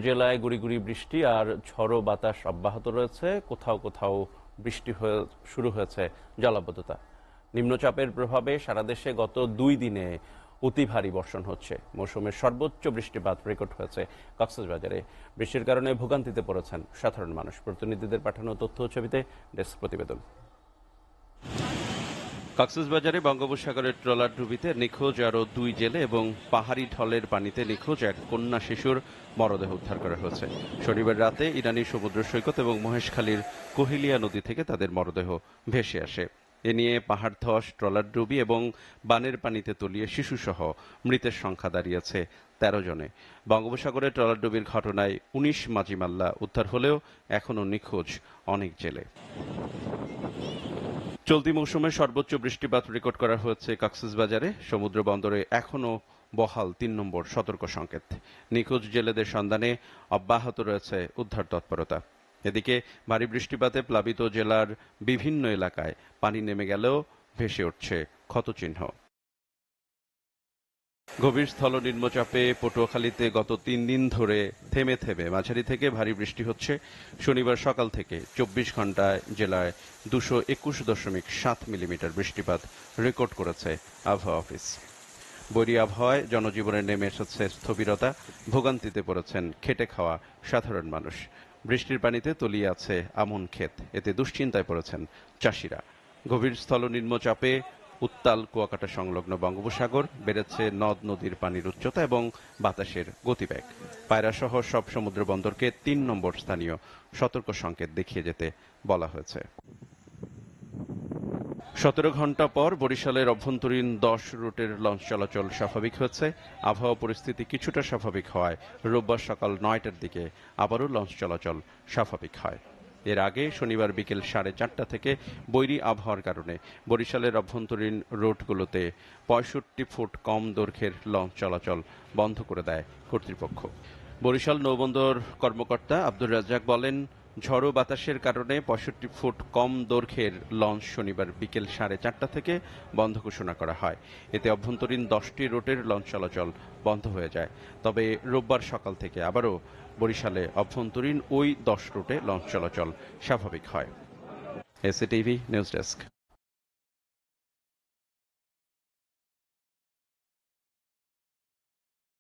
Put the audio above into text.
জেলায় গুড়ি গুড়ি বৃষ্টি আর ঝড়ো বাতাস অব্যাহত রয়েছে। কোথাও কোথাও বৃষ্টি শুরু হয়েছে জলাবদ্ধতা। নিম্নচাপের প্রভাবে সারা দেশে গত 2 দিনে অতি ভারী বর্ষণ হচ্ছে। মৌসুমের সর্বোচ্চ বৃষ্টিপাত রেকর্ড হয়েছে কক্সবাজারে। বৃষ্টির কারণে ভোগান্তিতে পড়েছেন সাধারণ মানুষ। প্রতিনিধিদের পাঠানো তথ্য ছবিতে ডেস্ক প্রতিবেদন। কক্সবাজারে বঙ্গোপসাগরের ট্রলার ডুবিতে নিখোঁজ আরও 2 জেলে এবং পাহাড়ি ঢলের পানিতে নিখোঁজ এক কন্যা শিশুর মরদেহ উদ্ধার করা হয়েছে। শনিবার রাতে ইরানি সমুদ্র সৈকত এবং মহেশখালীর কোহিলিয়া নদী থেকে তাদের মরদেহ ভেসে আসে। এ নিয়ে পাহাড় ধস, ট্রলার ডুবি এবং বানের পানিতে তলিয়ে শিশুসহ মৃতের সংখ্যা দাঁড়িয়েছে 13 জনে। বঙ্গোপসাগরে ট্রলার ডুবির ঘটনায় 19 মাঝিমাল্লা উদ্ধার হলেও এখনও নিখোঁজ অনেক জেলে। চলতি মৌসুমে সর্বোচ্চ বৃষ্টিপাত রেকর্ড করা হয়েছে কক্সবাজারে। সমুদ্র বন্দরে এখনও বহাল 3 নম্বর সতর্ক সংকেত। নিখোঁজ জেলেদের সন্ধানে অব্যাহত রয়েছে উদ্ধার তৎপরতা। এদিকে ভারী বৃষ্টিপাতে প্লাবিত জেলার বিভিন্ন এলাকায় পানি নেমে গেলেও ভেসে উঠছে ক্ষতচিহ্ন। গভীর স্থল নিম্নচাপে পটুয়াখালীতে গত 3 দিন ধরে থেমে থেমে মাঝারি থেকে ভারী বৃষ্টি হচ্ছে। শনিবার সকাল থেকে 24 ঘন্টায় জেলায় 221.7 মিলিমিটার বৃষ্টিপাত রেকর্ড করেছে আবহাওয়া অফিস। বৈরী আবহাওয়ায় জনজীবনে নেমে এসেছে স্থবিরতা। ভোগান্তিতে পড়েছেন খেটে খাওয়া সাধারণ মানুষ। বৃষ্টির পানিতে তলিয়ে আছে আমন ক্ষেত, এতে দুশ্চিন্তায় পড়েছেন চাষিরা। গভীর স্থল নিম্নচাপে উত্তাল কুয়াকাটা সংলগ্ন বঙ্গোপসাগর, বেড়েছে নদ নদীর পানির উচ্চতা এবং বাতাসের গতিবেগ। পায়রাসহ সব সমুদ্র বন্দরকে 3 নম্বর স্থানীয় সতর্ক সংকেত দেখিয়ে যেতে বলা হয়েছে। 17 ঘন্টা পর বরিশালের অভ্যন্তরীণ 10 রুটের লঞ্চ চলাচল স্বাভাবিক হয়েছে। আবহাওয়া পরিস্থিতি কিছুটা স্বাভাবিক হওয়ায় রোববার সকাল 9টার দিকে আবারও লঞ্চ চলাচল স্বাভাবিক হয়। এর আগে শনিবার বিকেল 4:30 থেকে বৈরী আবহাওয়ার কারণে বরিশালের অভ্যন্তরীণ রুটগুলোতে 65 ফুট কম দৈর্ঘ্যের লঞ্চ চলাচল বন্ধ করে দেয় কর্তৃপক্ষ। বরিশাল নৌবন্দর কর্মকর্তা আব্দুর রাজ্জাক বলেন, ঝড়ো বাতাসের কারণে 65 ফুট কম দৈর্ঘ্যের লঞ্চ শনিবার বিকেল 4:30 থেকে বন্ধ ঘোষণা করা হয়। এতে অভ্যন্তরীণ 10টি রুটের লঞ্চ চলাচল বন্ধ হয়ে যায়। তবে রোববার সকাল থেকে আবারও বরিশালে অভ্যন্তরীণ ওই 10 রুটে লঞ্চ চলাচল স্বাভাবিক হয়। SATV news desk.